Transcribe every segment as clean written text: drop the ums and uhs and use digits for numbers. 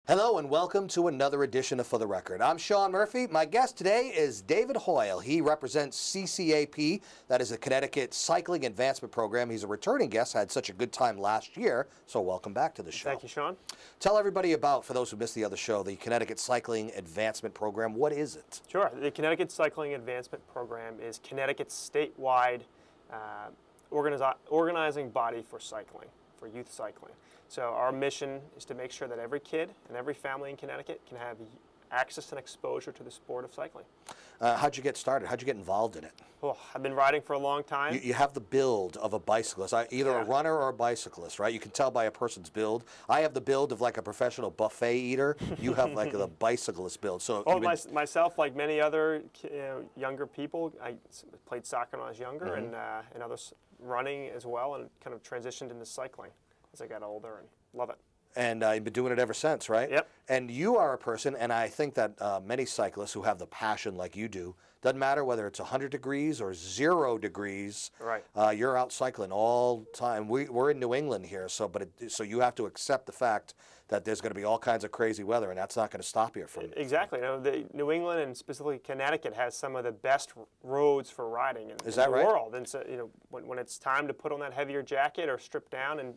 Hello and welcome to another edition of For the Record. I'm Sean Murphy. My guest today is David Hoyle. He represents CCAP, that is the Connecticut Cycling Advancement Program. He's a returning guest, had such a good time last year, so welcome back to the show. Thank you, Sean. Tell everybody about, for those who missed the other show, the Connecticut Cycling Advancement Program. What is it? Sure. The Connecticut Cycling Advancement Program is Connecticut's statewide organizing body for cycling, for youth cycling. So our mission is to make sure that every kid and every family in Connecticut can have access and exposure to the sport of cycling. How'd you get started? How'd you get involved in it? Oh, I've been riding for a long time. You have the build of a bicyclist, either a runner or a bicyclist, right? You can tell by a person's build. I have the build of like a professional buffet eater. You have like the bicyclist build. So myself, like many other younger people, I played soccer when I was younger, and others running as well, and kind of transitioned into cycling as I got older, and love it. And you've been doing it ever since, right? Yep. And you are a person, and I think that many cyclists who have the passion like you do, doesn't matter whether it's 100 degrees or 0 degrees, right? You're out cycling all the time. We're in New England here, so you have to accept the fact that there's going to be all kinds of crazy weather, and that's not going to stop you from Exactly. New England and specifically Connecticut has some of the best roads for riding in the right? world. And so, when it's time to put on that heavier jacket or strip down, and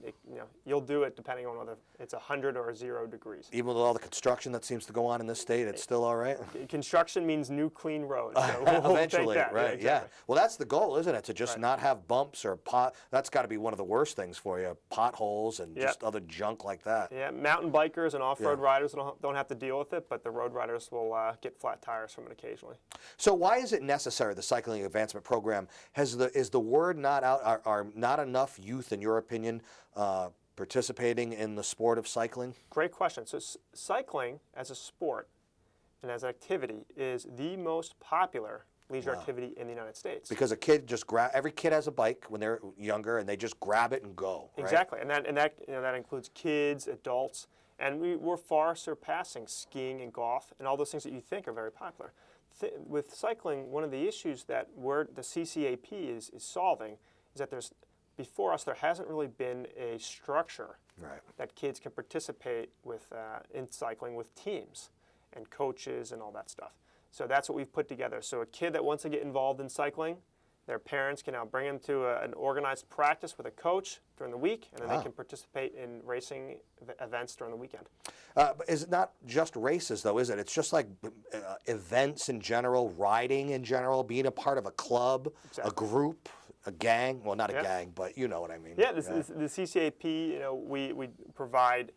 you'll do it depending on whether it's 100 or 0 degrees. Even with all the construction that seems to go on in this state, it's still all right? Construction means new, clean roads. So eventually, we'll take that. right? Yeah. Well, that's the goal, isn't it? To just right. not have bumps or That's got to be one of the worst things for you. Potholes and just other junk like that. Yeah. Mountain bikers and off-road riders don't have to deal with it, but the road riders will get flat tires from it occasionally. So why is it necessary? The Cycling Advancement Program is the word not out? Are not enough youth, in your opinion, participating in the sport of cycling? Great question. So cycling as a sport and as an activity is the most popular leisure activity in the United States. Because every kid has a bike when they're younger, and they just grab it and go. Right? Exactly, and that includes kids, adults, and we're far surpassing skiing and golf and all those things that you think are very popular. With cycling, one of the issues that the CCAP is solving is that before us there hasn't really been a structure that kids can participate with in cycling with teams and coaches and all that stuff. So that's what we've put together. So a kid that wants to get involved in cycling, their parents can now bring them to an organized practice with a coach during the week, and then they can participate in racing events during the weekend. But is it not just races, though, is it? It's just like events in general, riding in general, being a part of a club, a group, a gang. Well, not a gang, but you know what I mean. Yeah, the CCAP, we provide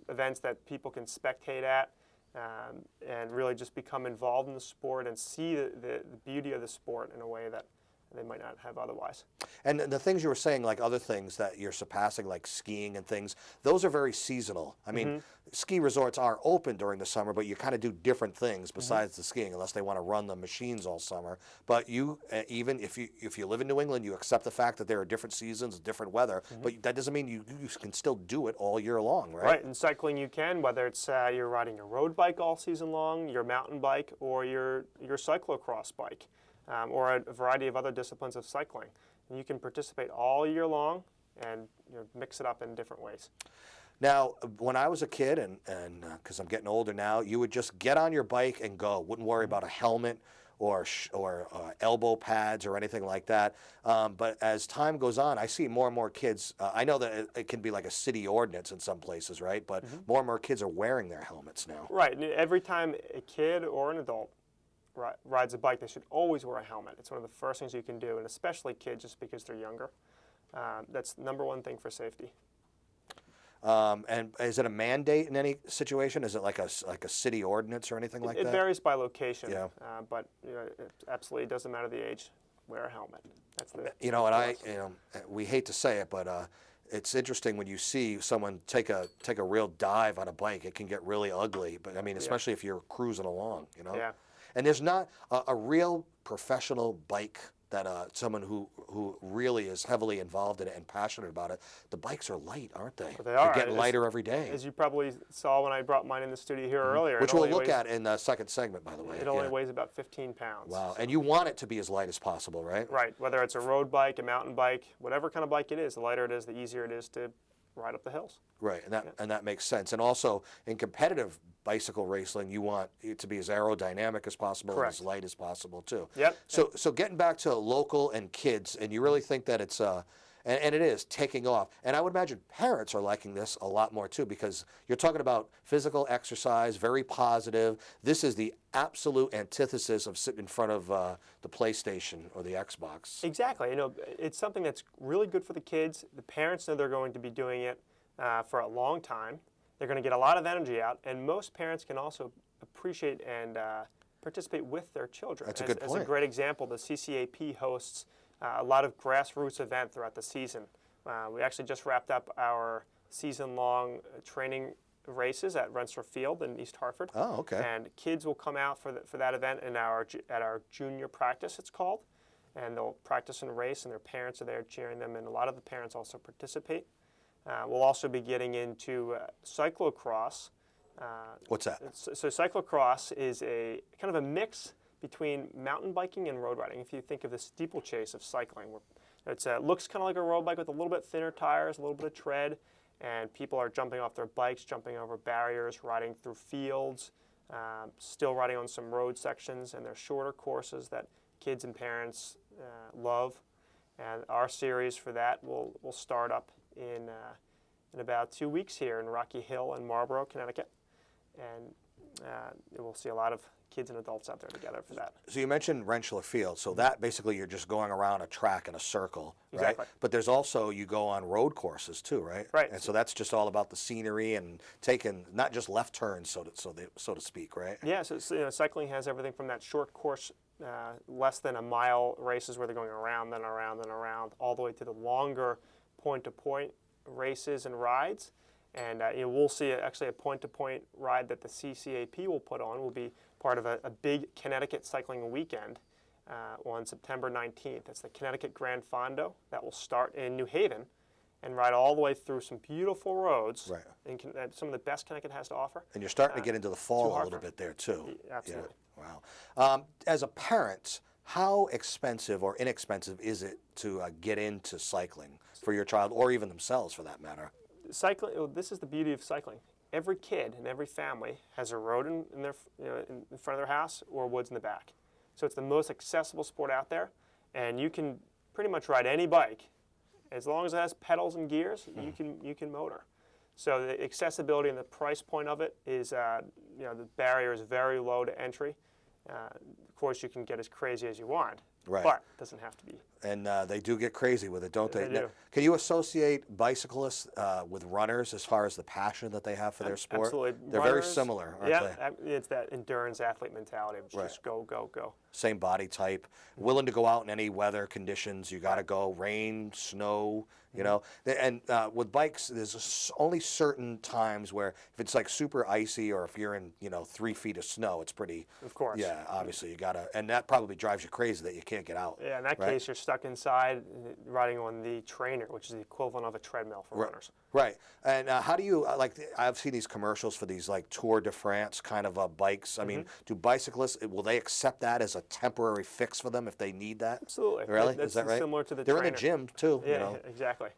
events that people can spectate at. And really just become involved in the sport and see the beauty of the sport in a way that they might not have otherwise. And the things you were saying, like other things that you're surpassing, like skiing and things, those are very seasonal. I mean, ski resorts are open during the summer, but you kind of do different things besides the skiing, unless they want to run the machines all summer. But you, even if you live in New England, you accept the fact that there are different seasons, different weather, but that doesn't mean you can still do it all year long, right? Right, in cycling you can, whether it's you're riding your road bike all season long, your mountain bike, or your cyclocross bike. Or a variety of other disciplines of cycling. And you can participate all year long and mix it up in different ways. Now, when I was a kid, and because I'm getting older now, you would just get on your bike and go. Wouldn't worry about a helmet or elbow pads or anything like that. But as time goes on, I see more and more kids. I know that it can be like a city ordinance in some places, right? But more and more kids are wearing their helmets now. Right. And every time a kid or an adult rides a bike, they should always wear a helmet. It's one of the first things you can do, and especially kids, just because they're younger. That's the number one thing for safety. And is it a mandate in any situation? Is it like a city ordinance or anything like that? It varies by location. Yeah. But it absolutely doesn't matter the age. Wear a helmet. That's the. We hate to say it, but it's interesting when you see someone take a real dive on a bike. It can get really ugly. But I mean, especially if you're cruising along, Yeah. And there's not a real professional bike that someone who really is heavily involved in it and passionate about it. The bikes are light, aren't they? They are. They're getting lighter every day. As you probably saw when I brought mine in the studio here earlier. Which we'll look at in the second segment, by the way. It only weighs about 15 pounds. Wow. And you want it to be as light as possible, right? Right. Whether it's a road bike, a mountain bike, whatever kind of bike it is, the lighter it is, the easier it is to ride up the hills. Right, and that makes sense. And also in competitive bicycle racing, you want it to be as aerodynamic as possible and as light as possible too. Yep. So getting back to local and kids, and you really think that it's and it is taking off. And I would imagine parents are liking this a lot more too, because you're talking about physical exercise, very positive. This is the absolute antithesis of sitting in front of the PlayStation or the Xbox. Exactly. You know, it's something that's really good for the kids. The parents know they're going to be doing it for a long time. They're going to get a lot of energy out, and most parents can also appreciate and participate with their children. That's a good point. As a great example, the CCAP hosts a lot of grassroots events throughout the season. We actually just wrapped up our season-long training races at Rensselaer Field in East Hartford. Oh, okay. And kids will come out for that event at our junior practice, it's called, and they'll practice and race, and their parents are there cheering them, and a lot of the parents also participate. We'll also be getting into cyclocross. What's that? So cyclocross is a kind of a mix between mountain biking and road riding. If you think of the steeplechase of cycling, it looks kind of like a road bike with a little bit thinner tires, a little bit of tread, and people are jumping off their bikes, jumping over barriers, riding through fields, still riding on some road sections, and they're shorter courses that kids and parents love. And our series for that will start up in about 2 weeks here in Rocky Hill and Marlborough, Connecticut, and we'll see a lot of kids and adults out there together for that. So you mentioned Rensselaer Field. So that basically you're just going around a track in a circle, right? Exactly. But there's also, you go on road courses too, right? Right. And so that's just all about the scenery and taking not just left turns, so to speak, right? Yeah. So cycling has everything from that short course, less than a mile races where they're going around, then around, then around, all the way to the longer point-to-point races and rides. And we'll see actually a point-to-point ride that the CCAP will put on. Will be part of a big Connecticut cycling weekend on September 19th. It's the Connecticut Grand Fondo that will start in New Haven and ride all the way through some beautiful roads, Right. And some of the best Connecticut has to offer. And you're starting to get into the fall a little Hartford. bit there too. Absolutely. Yeah. Wow. As a parent, how expensive or inexpensive is it to get into cycling for your child, or even themselves for that matter? Cycling. This is the beauty of cycling. Every kid and every family has a road in front of their house or woods in the back. So it's the most accessible sport out there, and you can pretty much ride any bike as long as it has pedals and gears. You can motor. So the accessibility and the price point of it is, the barrier is very low to entry. Of course, you can get as crazy as you want, Right. but it doesn't have to be. And they do get crazy with it, don't they? They do. Can you associate bicyclists with runners as far as the passion that they have for their sport? Absolutely. They're very Runners, similar, aren't they? It's that endurance athlete mentality of Right. just go, go, go. Same body type, willing to go out in any weather conditions. You got to go, rain, snow, you know. And with bikes, there's only certain times where if it's like super icy or if you're in, 3 feet of snow, it's pretty. Of course. Yeah, obviously you got to, and that probably drives you crazy that you can't get out. Yeah, in that right? case, you're stuck inside riding on the trainer, which is the equivalent of a treadmill for runners. Right. And how do you, I've seen these commercials for these like Tour de France kind of bikes. I mean, do bicyclists, will they accept that as a temporary fix for them if they need that? Absolutely. Really? That's Is that right? similar to the They're trainer. in the gym too. Yeah, exactly.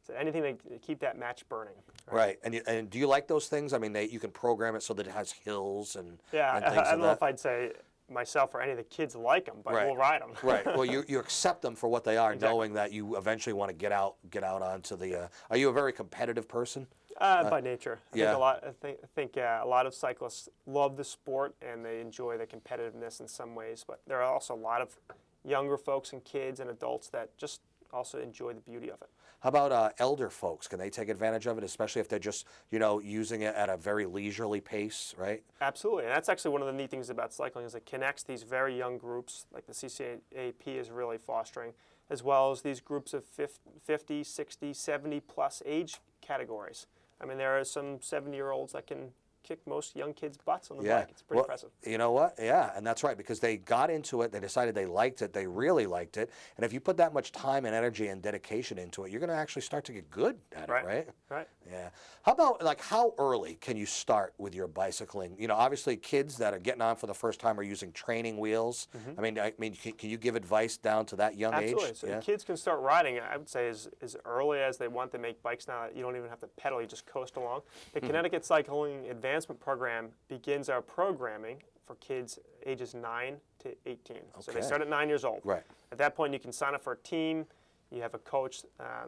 So anything to keep that match burning. Right. And do you like those things? I mean, you can program it so that it has hills and Yeah, and things I don't know that. if I'd say myself or any of the kids like them, but Right. we'll ride them. Right. Well, you accept them for what they are, Exactly. knowing that you eventually want to get out onto the. Are you a very competitive person? By nature. yeah. I think a lot of cyclists love the sport and they enjoy the competitiveness in some ways, but there are also a lot of younger folks and kids and adults that just also enjoy the beauty of it. How about elder folks? Can they take advantage of it, especially if they're just using it at a very leisurely pace, right? Absolutely, and that's actually one of the neat things about cycling is it connects these very young groups, like the CCAP is really fostering, as well as these groups of 50, 60, 70 plus age categories. I mean, there are some 70-year-olds that can kick most young kids' butts on the Yeah. bike. It's pretty Well, impressive. you know what? Yeah, and that's right, because they got into it, they decided they liked it, they really liked it, and if you put that much time and energy and dedication into it, you're going to actually start to get good at it, right? Right. Yeah. How about, like, how early can you start with your bicycling? You know, obviously kids that are getting on for the first time are using training wheels. I mean, can you give advice down to that young Absolutely. age? So Yeah. kids can start riding, I would say, as early as they want. They make bikes now that you don't even have to pedal, you just coast along. The Connecticut Cycling Advancement Program begins our programming for kids ages 9 to 18. So they Okay. start at 9 years old. Right. At that point, you can sign up for a team, you have a coach,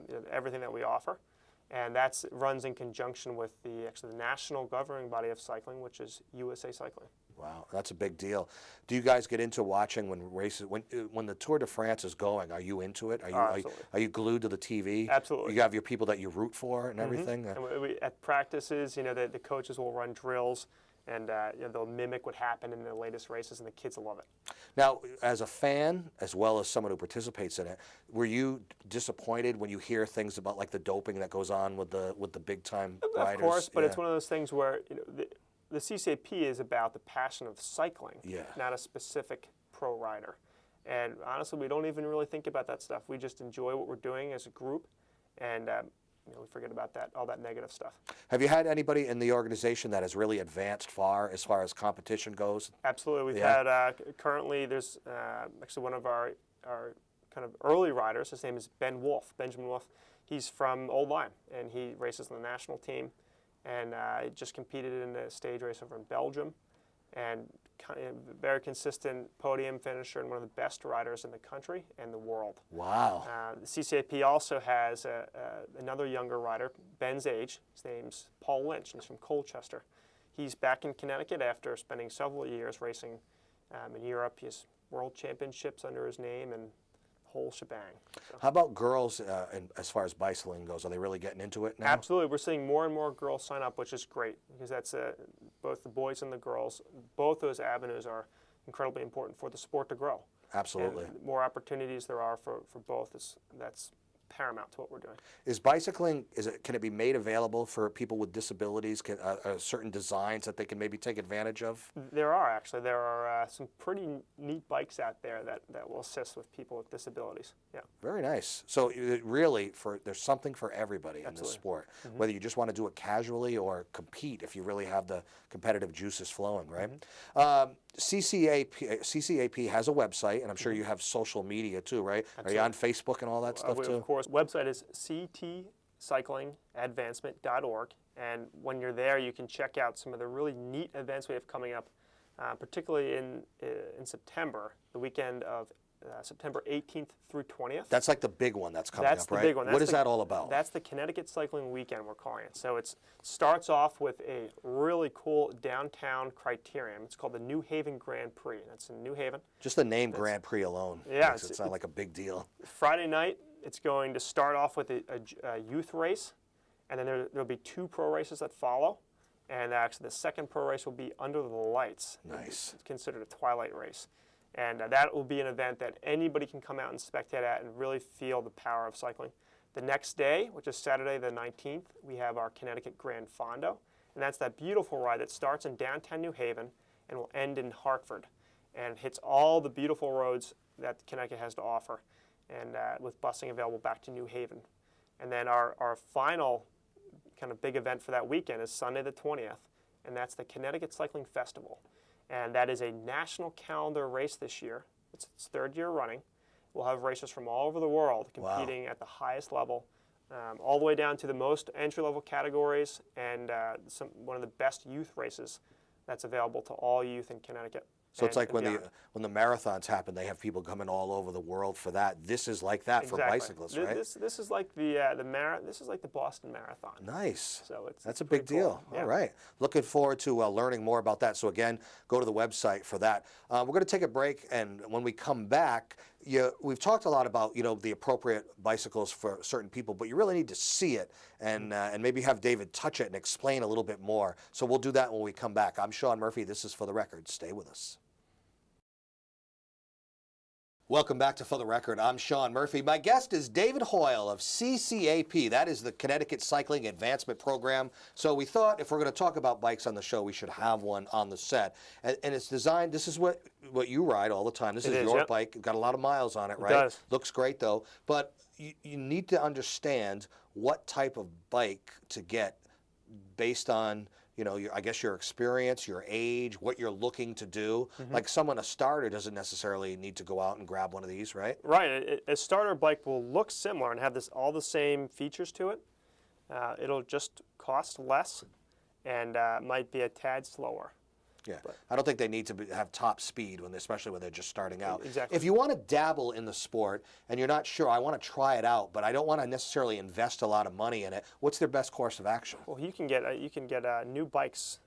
you know, everything that we offer. And that runs in conjunction with actually the national governing body of cycling, which is USA Cycling. Wow, that's a big deal. Do you guys get into watching when races, when the Tour de France is going? Are you into it? Absolutely. Are you glued to the TV? Absolutely. You have your people that you root for and everything. And at practices, you know, the coaches will run drills, and you know, they'll mimic what happened in the latest races, and the kids will love it. Now, as a fan, as well as someone who participates in it, were you disappointed when you hear things about like the doping that goes on with the big time riders? Of course, but it's Yeah. one of those things where, you know, the CCAP is about the passion of cycling, Yeah. not a specific pro rider. And honestly, we don't even really think about that stuff. We just enjoy what we're doing as a group, and you know, we forget about all that negative stuff. Have you had anybody in the organization that has really advanced far as competition goes? Absolutely. We've Yeah. had, currently, there's actually one of our kind of early riders. His name is Benjamin Wolf. He's from Old Lyme, and he races on the national team, and he just competed in a stage race over in Belgium, and very consistent podium finisher and one of the best riders in the country and the world. Wow. The CCAP also has another younger rider, Ben's age. His name's Paul Lynch, and he's from Colchester. He's back in Connecticut after spending several years racing in Europe. He has world championships under his name and the whole shebang. So. How about girls as far as bicycling goes? Are they really getting into it now? Absolutely. We're seeing more and more girls sign up, which is great, because that's both the boys and the girls. Both those avenues are incredibly important for the sport to grow. Absolutely. And the more opportunities there are for both, that's paramount to what we're doing. Is bicycling, can it be made available for people with disabilities? Certain designs that they can maybe take advantage of? There are some pretty neat bikes out there that will assist with people with disabilities. Yeah. Very nice. So really, there's something for everybody in this Absolutely. sport, whether you just want to do it casually or compete if you really have the competitive juices flowing, right? CCAP has a website, and I'm sure you have social media too, right? Absolutely. Are you on Facebook and all that stuff too? Of course. Website is ctcyclingadvancement.org, and when you're there, you can check out some of the really neat events we have coming up, particularly in September, the weekend of September 18th through 20th. That's like the big one that's coming That's up, the right? big one. What is that all about? That's the Connecticut Cycling Weekend, we're calling it. So it starts off with a really cool downtown criterium. It's called the New Haven Grand Prix. That's in New Haven. Just the name Grand Prix alone makes it sound like a big deal. Friday night, it's going to start off with a youth race, and then there'll be 2 pro races that follow. And actually, the second pro race will be Under the Lights. Nice. It's considered a twilight race. And that will be an event that anybody can come out and spectate at and really feel the power of cycling. The next day, which is Saturday the 19th, we have our Connecticut Grand Fondo. And that's that beautiful ride that starts in downtown New Haven and will end in Hartford and hits all the beautiful roads that Connecticut has to offer, and with busing available back to New Haven. And then our final kind of big event for that weekend is Sunday the 20th, and that's the Connecticut Cycling Festival. And that is a national calendar race this year. It's its 3rd year running. We'll have racers from all over the world competing at the highest level, all the way down to the most entry-level categories, and one of the best youth races that's available to all youth in Connecticut. So it's like when the marathons happen, they have people coming all over the world for that. This is like that for bicyclists, right? This is like this is like the Boston Marathon. Nice. So that's a big deal. Cool. Yeah. All right. Looking forward to learning more about that. So again, go to the website for that. We're going to take a break, and when we come back, we've talked a lot about the appropriate bicycles for certain people, but you really need to see it and maybe have David touch it and explain a little bit more. So we'll do that when we come back. I'm Sean Murphy. This is For the Record. Stay with us. Welcome back to For the Record. I'm Sean Murphy. My guest is David Hoyle of CCAP. That is the Connecticut Cycling Advancement Program. So we thought if we're going to talk about bikes on the show, we should have one on the set. And it's designed, this is what you ride all the time. This is your yep. bike. Got a lot of miles on it, right? It does. Looks great, though. But you need to understand what type of bike to get based on, I guess your experience, your age, what you're looking to do. Like a starter doesn't necessarily need to go out and grab one of these, right? Right. A starter bike will look similar and have all the same features to it. It'll just cost less and might be a tad slower. Yeah, I don't think they need to have top speed especially when they're just starting out. Exactly. If you want to dabble in the sport and you're not sure, I want to try it out, but I don't want to necessarily invest a lot of money in it. What's their best course of action? Well, you can get new bikes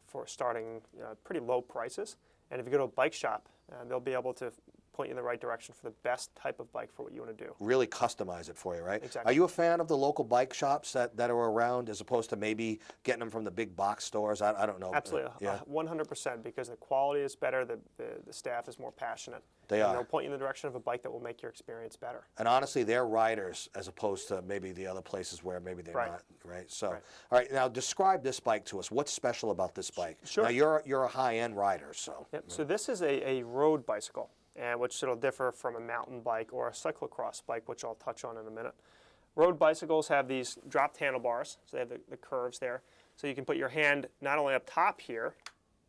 for starting pretty low prices, and if you go to a bike shop, they'll be able to point you in the right direction for the best type of bike for what you want to do. Really customize it for you, right? Exactly. Are you a fan of the local bike shops that are around as opposed to maybe getting them from the big box stores? I don't know. Absolutely, Yeah. 100%, because the quality is better, the staff is more passionate. They are. They'll point you in the direction of a bike that will make your experience better. And honestly, they're riders as opposed to maybe the other places where maybe they're not, right? So, Right. All right, now describe this bike to us. What's special about this bike? Sure. Now, you're a high-end rider, so. Yep. So this is a road bicycle, which it'll differ from a mountain bike or a cyclocross bike, which I'll touch on in a minute. Road bicycles have these dropped handlebars, so they have the curves there. So you can put your hand not only up top here,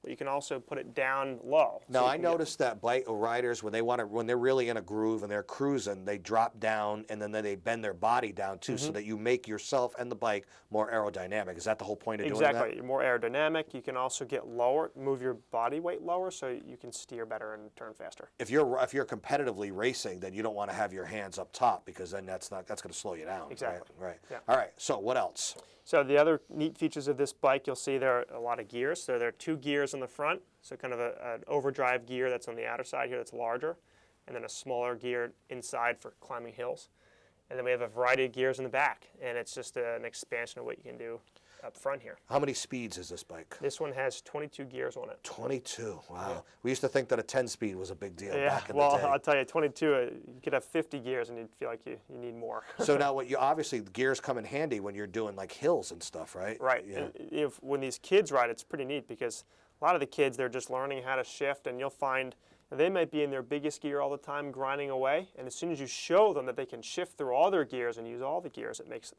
but you can also put it down low. Now, I noticed that bike riders, when they're really in a groove and they're cruising, they drop down and then they bend their body down too, so that you make yourself and the bike more aerodynamic. Is that the whole point of doing that? Exactly. You're more aerodynamic. You can also get lower, move your body weight lower, so you can steer better and turn faster. If you're competitively racing, then you don't want to have your hands up top because then that's going to slow you down. Exactly. Right. Yeah. All right. So what else? So the other neat features of this bike, you'll see there are a lot of gears. So there are 2 gears on the front, so kind of an overdrive gear that's on the outer side here that's larger, and then a smaller gear inside for climbing hills. And then we have a variety of gears in the back, and it's just an expansion of what you can do up front here. How many speeds is this bike? This one has 22 gears on it. 22. Wow. Yeah. We used to think that a 10-speed was a big deal back in well, the day. I'll tell you, 22, you could have 50 gears and you'd feel like you need more. So now, obviously, the gears come in handy when you're doing like hills and stuff, right? Right. Yeah. And when these kids ride, it's pretty neat because a lot of the kids, they're just learning how to shift, and you'll find they might be in their biggest gear all the time grinding away, and as soon as you show them that they can shift through all their gears and use all the gears, it makes the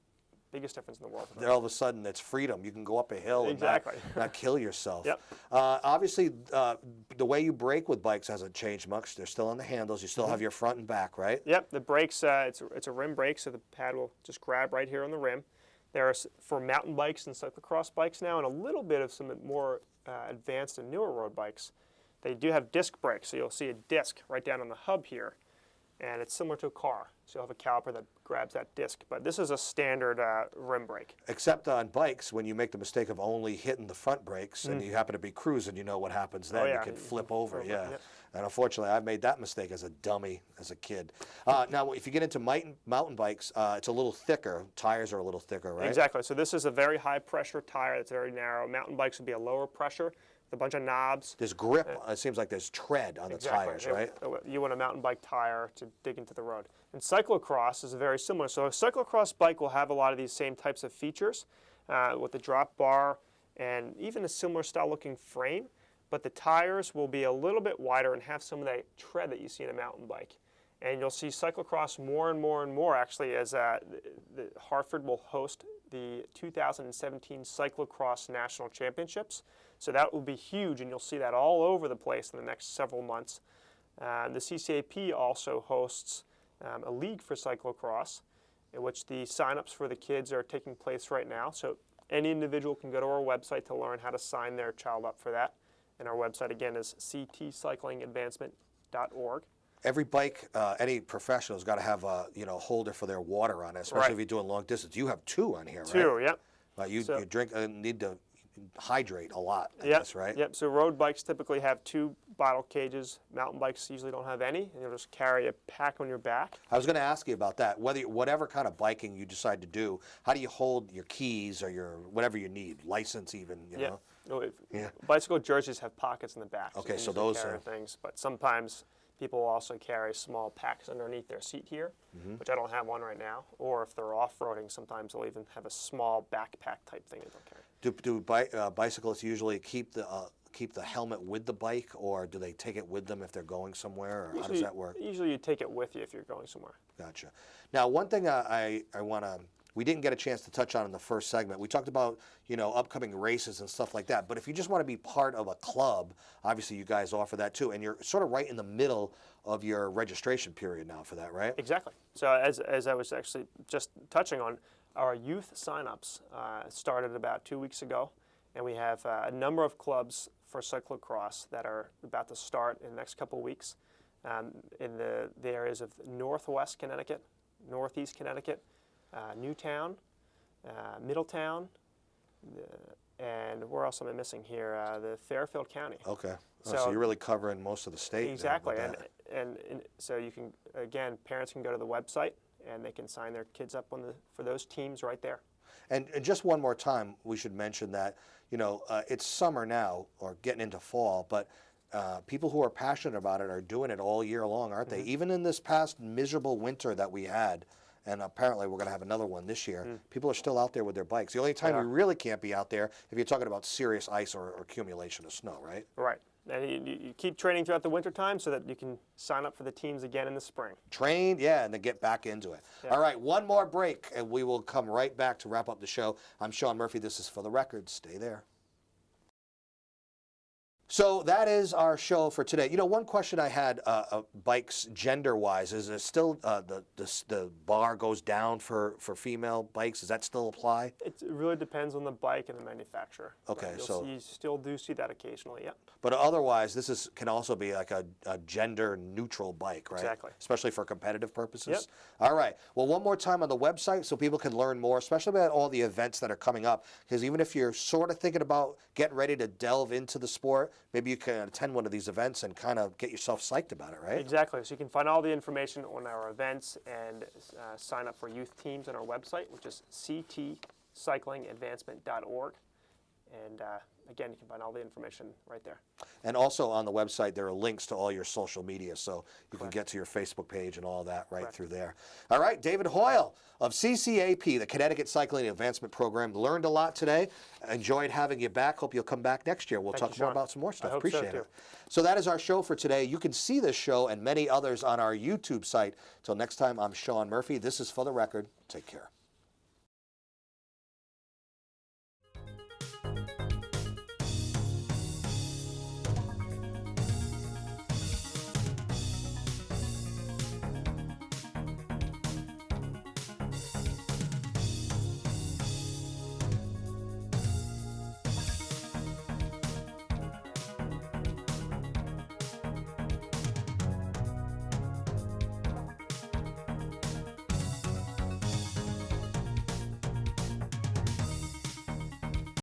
biggest difference in the world. All of a sudden, it's freedom. You can go up a hill and not kill yourself. Yep. Obviously, the way you brake with bikes hasn't changed much. They're still on the handles. You still have your front and back, right? Yep. The brakes, it's a rim brake, so the pad will just grab right here on the rim. There are for mountain bikes and cyclocross bikes now, and a little bit of some more advanced and newer road bikes. They do have disc brakes, so you'll see a disc right down on the hub here, and it's similar to a car. So you'll have a caliper that grabs that disc, but this is a standard rim brake. Except on bikes, when you make the mistake of only hitting the front brakes and you happen to be cruising, you know what happens then. You can flip over, yeah. And unfortunately, I made that mistake as a dummy as a kid. Now, if you get into mountain bikes, it's a little thicker. Tires are a little thicker, right? Exactly. So this is a very high-pressure tire that's very narrow. Mountain bikes would be a lower pressure, with a bunch of knobs. There's grip. It seems like there's tread on the tires, right? You want a mountain bike tire to dig into the road. And cyclocross is very similar. So a cyclocross bike will have a lot of these same types of features with the drop bar and even a similar style-looking frame. But the tires will be a little bit wider and have some of that tread that you see in a mountain bike. And you'll see cyclocross more and more and more, actually, as Hartford will host the 2017 Cyclocross National Championships. So that will be huge, and you'll see that all over the place in the next several months. The CCAP also hosts a league for cyclocross, in which the sign-ups for the kids are taking place right now. So any individual can go to our website to learn how to sign their child up for that. And our website, again, is ctcyclingadvancement.org. Every bike, any professional's got to have a holder for their water on it, especially if you're doing long distance. You have 2 on here, right? 2, yep. You drink need to hydrate a lot, I Yep. guess, right? Yep. So road bikes typically have 2 bottle cages. Mountain bikes usually don't have any, and you'll just carry a pack on your back. I was going to ask you about that. Whatever kind of biking you decide to do, how do you hold your keys or your whatever you need, license even, you know? Bicycle jerseys have pockets in the back. Okay, so those carry are things, but sometimes People will also carry small packs underneath their seat here, which I don't have one right now. Or if they're off-roading, sometimes they'll even have a small backpack type thing that they'll carry. Do bicyclists usually keep the helmet with the bike, or do they take it with them if they're going somewhere, or how does that work? Usually you take it with you if you're going somewhere. Gotcha. Now, one thing we didn't get a chance to touch on in the first segment. We talked about, upcoming races and stuff like that. But if you just want to be part of a club, obviously you guys offer that too. And you're sort of right in the middle of your registration period now for that, right? Exactly. So as I was actually just touching on, our youth signups started about 2 weeks ago. And we have a number of clubs for cyclocross that are about to start in the next couple of weeks in the areas of Northwest Connecticut, Northeast Connecticut, Newtown, Middletown, and where else am I missing here? The Fairfield County. Okay. So you're really covering most of the state. Exactly. And so you can, again, parents can go to the website and they can sign their kids up for those teams right there. And just one more time, we should mention that, it's summer now, or getting into fall, but people who are passionate about it are doing it all year long, aren't they? Even in this past miserable winter that we had, and apparently we're going to have another one this year, people are still out there with their bikes. The only time we really can't be out there if you're talking about serious ice or accumulation of snow, right? Right. And you keep training throughout the winter time so that you can sign up for the teams again in the spring. Train, yeah, and then get back into it. Yeah. All right, one more break, and we will come right back to wrap up the show. I'm Sean Murphy. This is For the Record. Stay there. So that is our show for today. One question I had, bikes gender-wise, is it still the bar goes down for female bikes? Does that still apply? It really depends on the bike and the manufacturer. Okay, so you still do see that occasionally, yeah. But otherwise, can also be like a gender-neutral bike, right? Exactly. Especially for competitive purposes? Yep. All right. Well, one more time on the website so people can learn more, especially about all the events that are coming up. Because even if you're sort of thinking about getting ready to delve into the sport, maybe you can attend one of these events and kind of get yourself psyched about it, right? Exactly. So you can find all the information on our events and sign up for youth teams on our website, which is ctcyclingadvancement.org. And again, you can find all the information right there. And also on the website, there are links to all your social media, so you can get to your Facebook page and all that right through there. All right, David Hoyle of CCAP, the Connecticut Cycling Advancement Program. Learned a lot today. Enjoyed having you back. Hope you'll come back next year. We'll talk more about some more stuff. Appreciate it. So that is our show for today. You can see this show and many others on our YouTube site. Till next time, I'm Sean Murphy. This is For the Record. Take care.